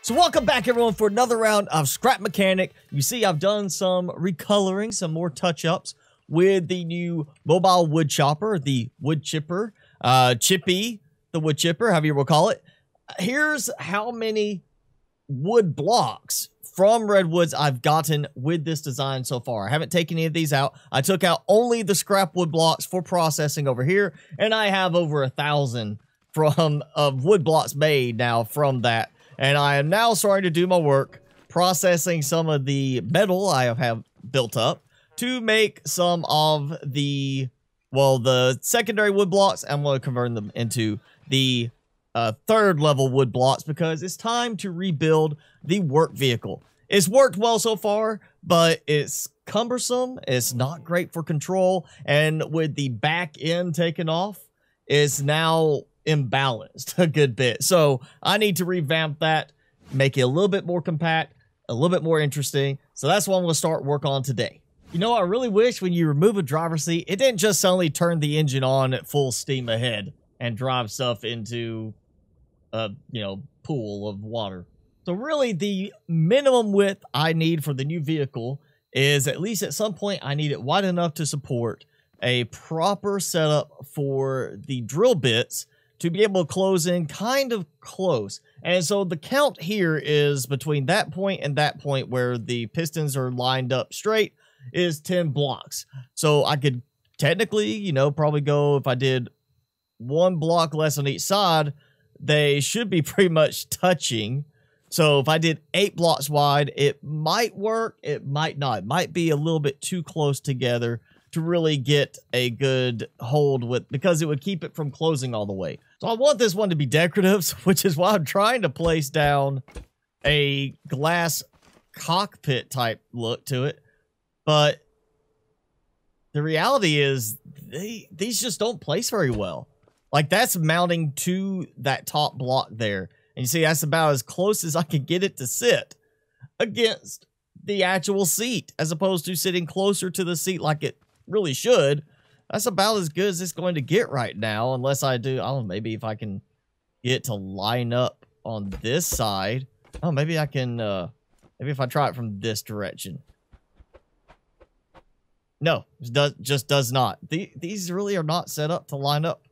So welcome back, everyone, for another round of Scrap Mechanic. You see, I've done some recoloring, some more touch-ups with the new mobile wood chopper, the wood chipper, Chippy the Woodchopper, however you will call it. Here's how many wood blocks from redwoods I've gotten with this design so far. I haven't taken any of these out. I took out only the scrap wood blocks for processing over here, and I have over 1,000 of wood blocks made now from that. And I am now starting to do my work processing some of the metal I have built up to make some of the, well, the secondary wood blocks. I'm going to convert them into the third level wood blocks because it's time to rebuild the work vehicle. It's worked well so far, but it's cumbersome. It's not great for control. And with the back end taken off, it's now imbalanced a good bit. So I need to revamp that, make it a little bit more compact, a little bit more interesting. So that's what I'm going to start work on today. You know, I really wish when you remove a driver's seat, it didn't just suddenly turn the engine on at full steam ahead and drive stuff into a, pool of water. So really the minimum width I need for the new vehicle is, at least at some point, I need it wide enough to support a proper setup for the drill bits to be able to close in kind of close. And so the count here is between that point and that point where the pistons are lined up straight is 10 blocks. So I could technically, probably go, if I did one block less on each side, they should be pretty much touching. So if I did 8 blocks wide, it might work, it might not. It might be a little bit too close together to really get a good hold with, because it would keep it from closing all the way. So I want this one to be decorative, which is why I'm trying to place down a glass cockpit type look to it. But the reality is these just don't place very well. Like, that's mounting to that top block there. And you see, that's about as close as I can get it to sit against the actual seat, as opposed to sitting closer to the seat like it really should. That's about as good as it's going to get right now, unless I do, I don't know, maybe if I can get it to line up on this side. Oh, maybe I can, maybe if I try it from this direction. No, it just does not. These really are not set up to line up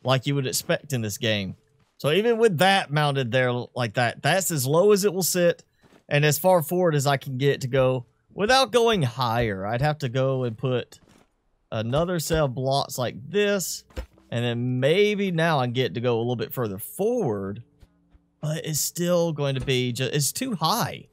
like you would expect in this game. So even with that mounted there like that, that's as low as it will sit and as far forward as I can get it to go without going higher. I'd have to go and put another set of blocks like this, and then maybe now I can get it to go a little bit further forward, but it's still going to be just, it's too high.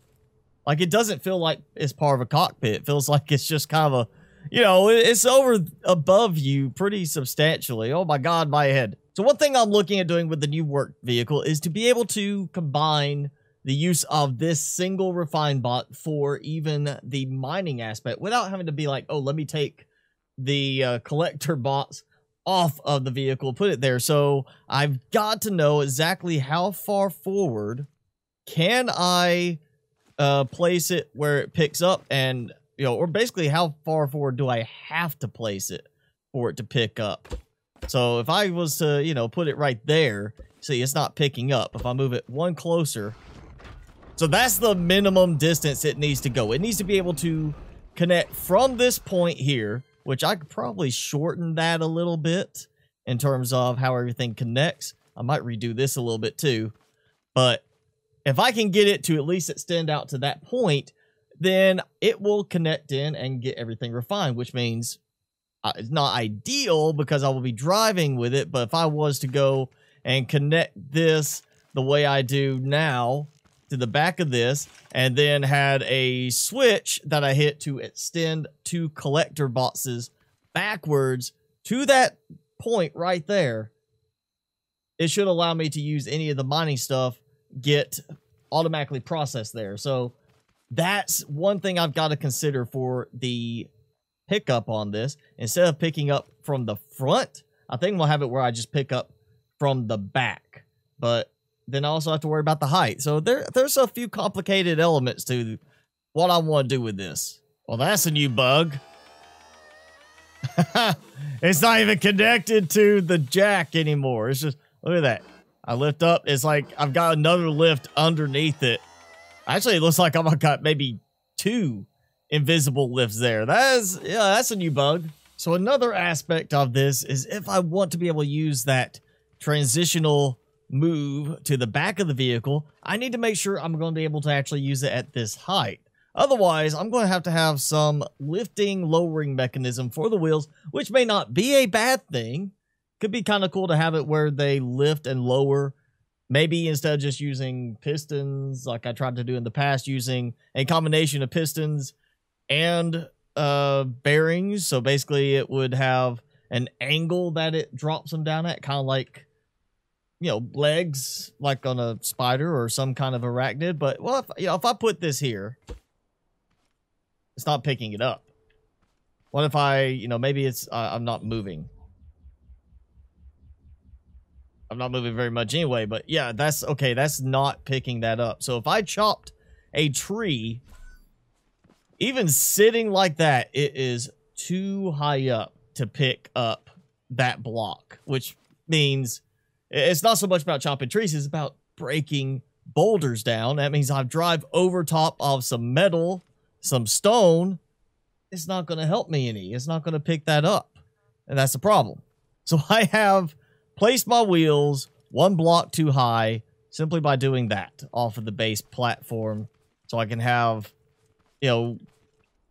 Like, it doesn't feel like it's part of a cockpit. It feels like it's just kind of a, it's over above you pretty substantially. Oh my God, my head. So one thing I'm looking at doing with the new work vehicle is to be able to combine the use of this single refine bot for even the mining aspect without having to be like, oh, let me take the collector bots off of the vehicle, put it there. So I've got to know exactly how far forward can I place it where it picks up, and or basically how far forward do I have to place it for it to pick up. So if I was to put it right there, see, it's not picking up. If I move it one closer, so that's the minimum distance it needs to go. It needs to be able to connect from this point here, which I could probably shorten that a little bit in terms of how everything connects. I might redo this a little bit too. But if I can get it to at least extend out to that point, then it will connect in and get everything refined, which means it's not ideal because I will be driving with it. But if I was to go and connect this the way I do now to the back of this, and then had a switch that I hit to extend 2 collector boxes backwards to that point right there, it should allow me to use any of the mining stuff, get automatically processed there. So that's one thing I've got to consider for the pickup on this. Instead of picking up from the front, I think we'll have it where I just pick up from the back. But then I also have to worry about the height. So there's a few complicated elements to what I want to do with this. Well, that's a new bug. It's not even connected to the jack anymore. It's just, look at that. I lift up. It's like I've got another lift underneath it Actually, it looks like I've got maybe 2 invisible lifts there. That's a new bug. So another aspect of this is if I want to be able to use that transitional move to the back of the vehicle, I need to make sure I'm going to be able to actually use it at this height. Otherwise, I'm going to have some lifting, lowering mechanism for the wheels, which may not be a bad thing. Could be kind of cool to have it where they lift and lower. Maybe instead of just using pistons, like I tried to do in the past, using a combination of pistons and bearings. So basically it would have an angle that it drops them down at, kind of like, you know, legs, like on a spider or some kind of arachnid. But, well, if I put this here, it's not picking it up. What if I, maybe it's, I'm not moving. I'm not moving very much anyway, but yeah, that's okay. That's not picking that up. So if I chopped a tree, even sitting like that, it is too high up to pick up that block, which means it's not so much about chopping trees, it's about breaking boulders down. That means I drive over top of some metal, some stone. It's not going to help me any. It's not going to pick that up. And that's the problem. So I have placed my wheels 1 block too high simply by doing that off of the base platform. So I can have,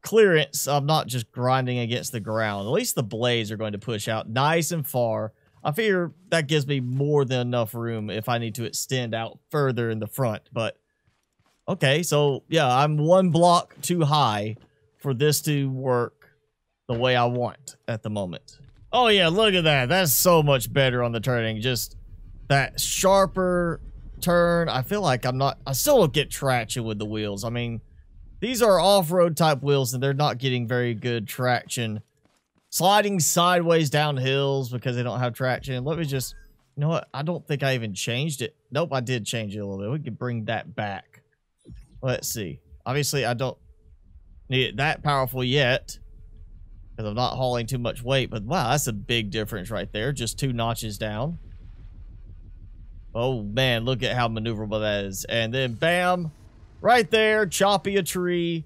clearance. I'm not just grinding against the ground. At least the blades are going to push out nice and far. I figure that gives me more than enough room if I need to extend out further in the front. But, okay, so, yeah, I'm 1 block too high for this to work the way I want at the moment. Oh, yeah, look at that. That's so much better on the turning. Just that sharper turn. I feel like I still don't get traction with the wheels. I mean, these are off-road type wheels, and they're not getting very good traction. Sliding sideways down hills because they don't have traction. Let me just, you know what? I don't think I even changed it. Nope, I did change it a little bit. We could bring that back. Let's see. Obviously, I don't need it that powerful yet because I'm not hauling too much weight. But wow, that's a big difference right there. Just 2 notches down. Oh, man, look at how maneuverable that is. And then, bam, right there, choppy a tree,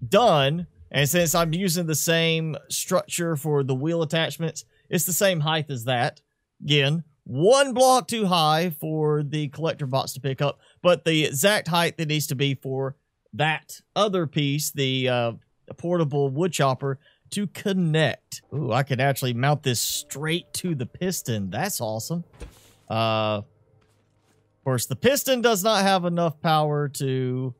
done. And since I'm using the same structure for the wheel attachments, it's the same height as that. Again, 1 block too high for the collector box to pick up, but the exact height that needs to be for that other piece, the portable woodchopper, to connect. Ooh, I can actually mount this straight to the piston. That's awesome. Of course, the piston does not have enough power to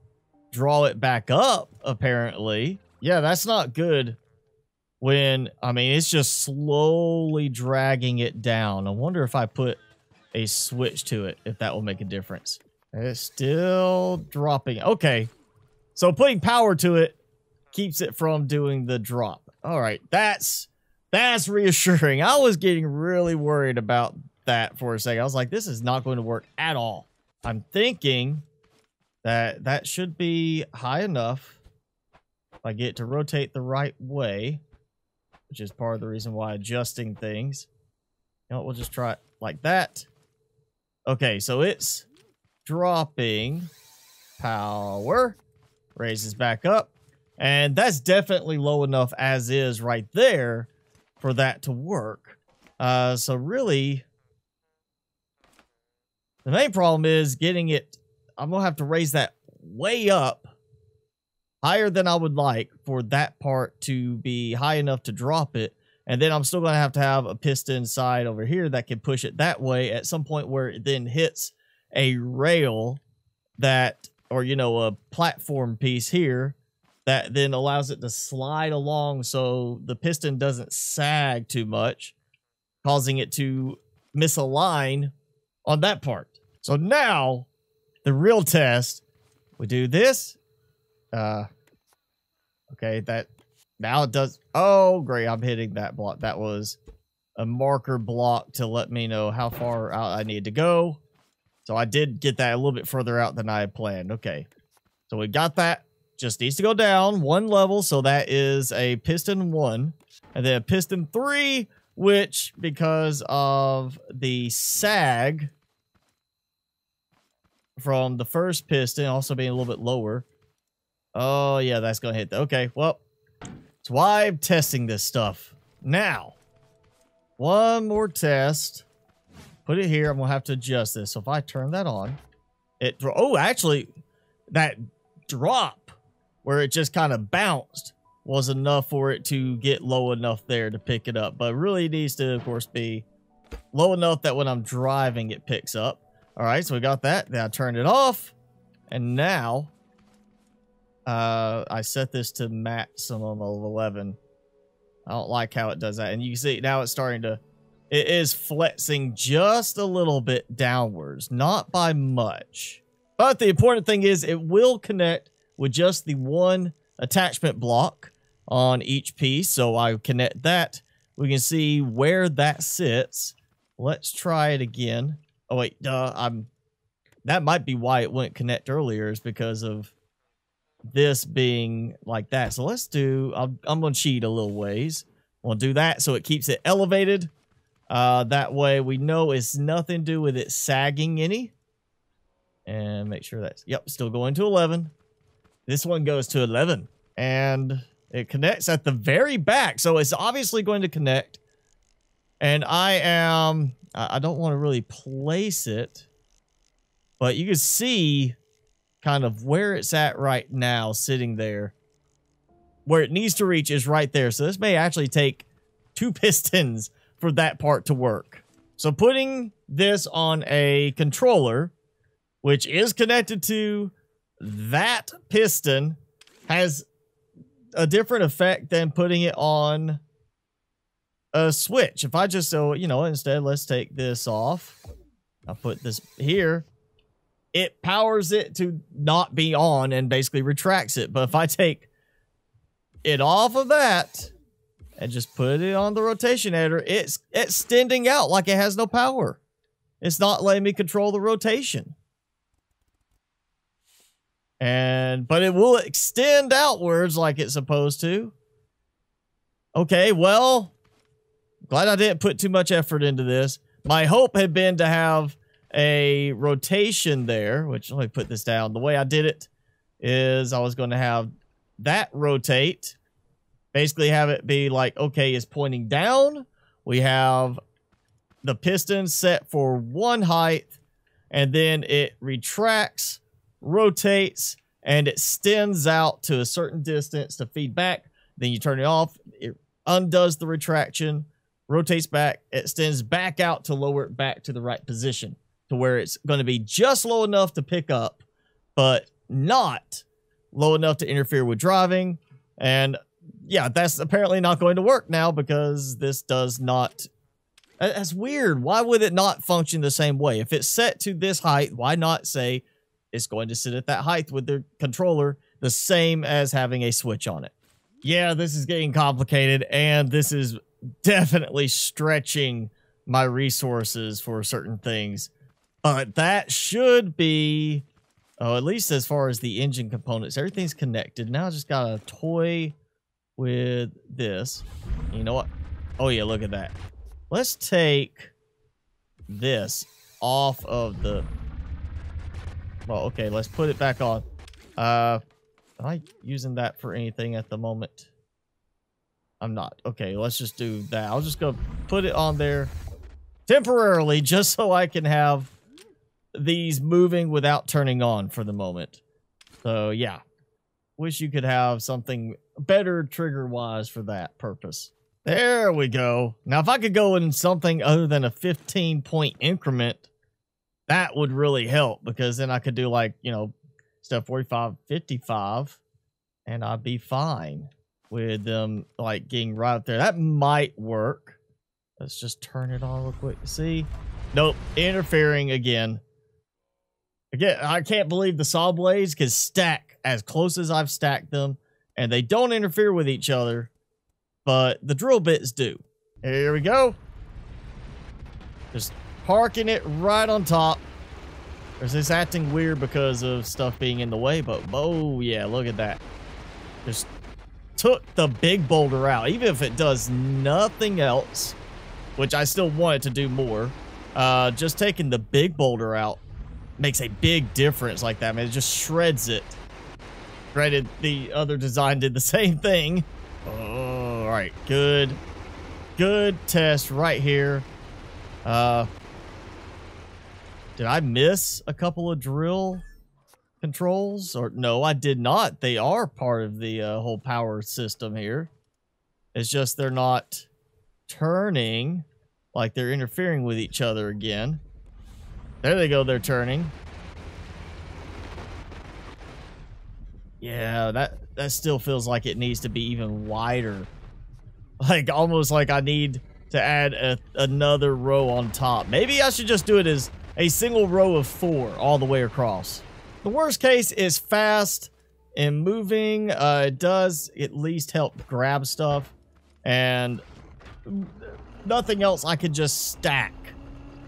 draw it back up, apparently. Yeah, that's not good when, I mean, it's just slowly dragging it down. I wonder if I put a switch to it, if that will make a difference. It's still dropping. Okay, so putting power to it keeps it from doing the drop. All right, that's reassuring. I was getting really worried about that for a second. I was like, this is not going to work at all. I'm thinking that should be high enough if I get to rotate the right way, which is part of the reason why adjusting things. You know what, we'll just try it like that. Okay, so it's dropping power, raises back up, and that's definitely low enough as is right there for that to work. So really, the main problem is getting it. I'm going to have to raise that way up, higher than I would like for that part to be high enough to drop it. And then I'm still going to have a piston side over here that can push it that way at some point where it then hits a rail that, or, a platform piece here that then allows it to slide along so the piston doesn't sag too much, causing it to misalign on that part. So now, the real test, we do this. Okay, that now it does. Oh, great. I'm hitting that block. That was a marker block to let me know how far out I need to go. So I did get that a little bit further out than I had planned. Okay, so we got that. Just needs to go down 1 level. So that is a piston 1 and then a piston 3, which because of the sag from the first piston also being a little bit lower. Oh, yeah, that's going to hit. Okay, well, that's why I'm testing this stuff. Now, one more test. Put it here. I'm going to have to adjust this. So if I turn that on, oh, actually, that drop where it just kind of bounced was enough for it to get low enough there to pick it up. But it really needs to, of course, be low enough that when I'm driving, it picks up. All right, so we got that. Then I turned it off. And now, I set this to maximum of 11. I don't like how it does that. And you can see now it's starting to, it is flexing just a little bit downwards. Not by much. But the important thing is it will connect with just the one attachment block on each piece. So I connect that. We can see where that sits. Let's try it again. Oh, wait. That might be why it wouldn't connect earlier, is because of this being like that. So let's do, I'm going to cheat a little ways. We'll do that so it keeps it elevated. That way we know it's nothing to do with it sagging any. And make sure that's, yep, still going to 11. This one goes to 11. And it connects at the very back. So it's obviously going to connect. And I don't want to really place it. But you can see kind of where it's at right now, sitting there. Where it needs to reach is right there. So this may actually take 2 pistons for that part to work. So putting this on a controller, which is connected to that piston, has a different effect than putting it on a switch. If I just, so, you know, instead, let's take this off. I'll put this here. It powers it to not be on and basically retracts it. But if I take it off of that and just put it on the rotation editor, it's extending out like it has no power. It's not letting me control the rotation. But it will extend outwards like it's supposed to. Okay, well, glad I didn't put too much effort into this. My hope had been to have a rotation there, which, let me put this down. The way I did it is I was going to have that rotate, basically have it be like, okay, it's pointing down. We have the piston set for one height, and then it retracts, rotates, and extends out to a certain distance to feed back. Then you turn it off, it undoes the retraction, rotates back, extends back out to lower it back to the right position, to where it's going to be just low enough to pick up, but not low enough to interfere with driving. And yeah, that's apparently not going to work now because this does not. That's weird. Why would it not function the same way? If it's set to this height, why not say it's going to sit at that height with the controller, the same as having a switch on it? Yeah, this is getting complicated, and this is definitely stretching my resources for certain things. But that should be, oh, at least as far as the engine components, everything's connected. Now I just got to toy with this. You know what? Oh, yeah, look at that. Let's take this off of the... Well, okay, let's put it back on. Am I using that for anything at the moment? I'm not. Okay, let's just do that. I'll just go put it on there temporarily just so I can have these moving without turning on for the moment. So, yeah. Wish you could have something better trigger-wise for that purpose. There we go. Now, if I could go in something other than a 15-point increment, that would really help, because then I could do, like, you know, step 45, 55, and I'd be fine with them, like, getting right up there. That might work. Let's just turn it on real quick. See? Nope. Interfering again. Again, I can't believe the saw blades can stack as close as I've stacked them, and they don't interfere with each other, but the drill bits do. Here we go. Just parking it right on top. Is this acting weird because of stuff being in the way? But, oh, yeah, look at that. Just took the big boulder out. Even if it does nothing else, which I still want it to do more, just taking the big boulder out makes a big difference like that, man. It just shreds it. Granted, the other design did the same thing. Oh, all right, good test right here. Did I miss a couple of drill controls? Or no, I did not. They are part of the whole power system here. It's just they're not turning, like they're interfering with each other again. There they go, they're turning. Yeah, that still feels like it needs to be even wider. Like, almost like I need to add another row on top. Maybe I should just do it as a single row of 4 all the way across. The worst case is fast and moving. It does at least help grab stuff. And nothing else, I could just stack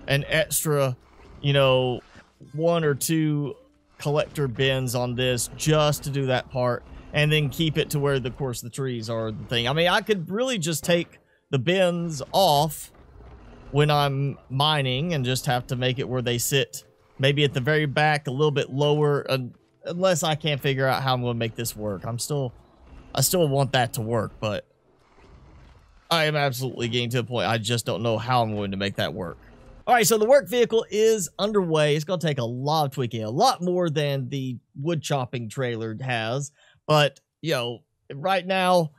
an extra, you know, 1 or 2 collector bins on this just to do that part, and then keep it to where, of course, the trees are the thing. I mean, I could really just take the bins off when I'm mining and just have to make it where they sit maybe at the very back, a little bit lower, unless I can't figure out how I'm going to make this work. I still want that to work, but I am absolutely getting to the point I just don't know how I'm going to make that work. All right, so the work vehicle is underway. It's going to take a lot of tweaking, a lot more than the wood chopping trailer has. But, you know, right now,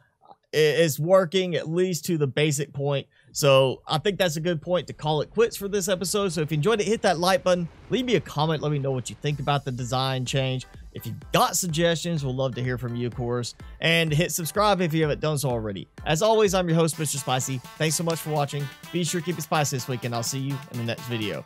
it's working at least to the basic point. So I think that's a good point to call it quits for this episode. So if you enjoyed it, hit that like button. Leave me a comment. Let me know what you think about the design change. If you've got suggestions, we'll love to hear from you, of course. And hit subscribe if you haven't done so already. As always, I'm your host, Mr. Spicy. Thanks so much for watching. Be sure to keep it spicy this week, and I'll see you in the next video.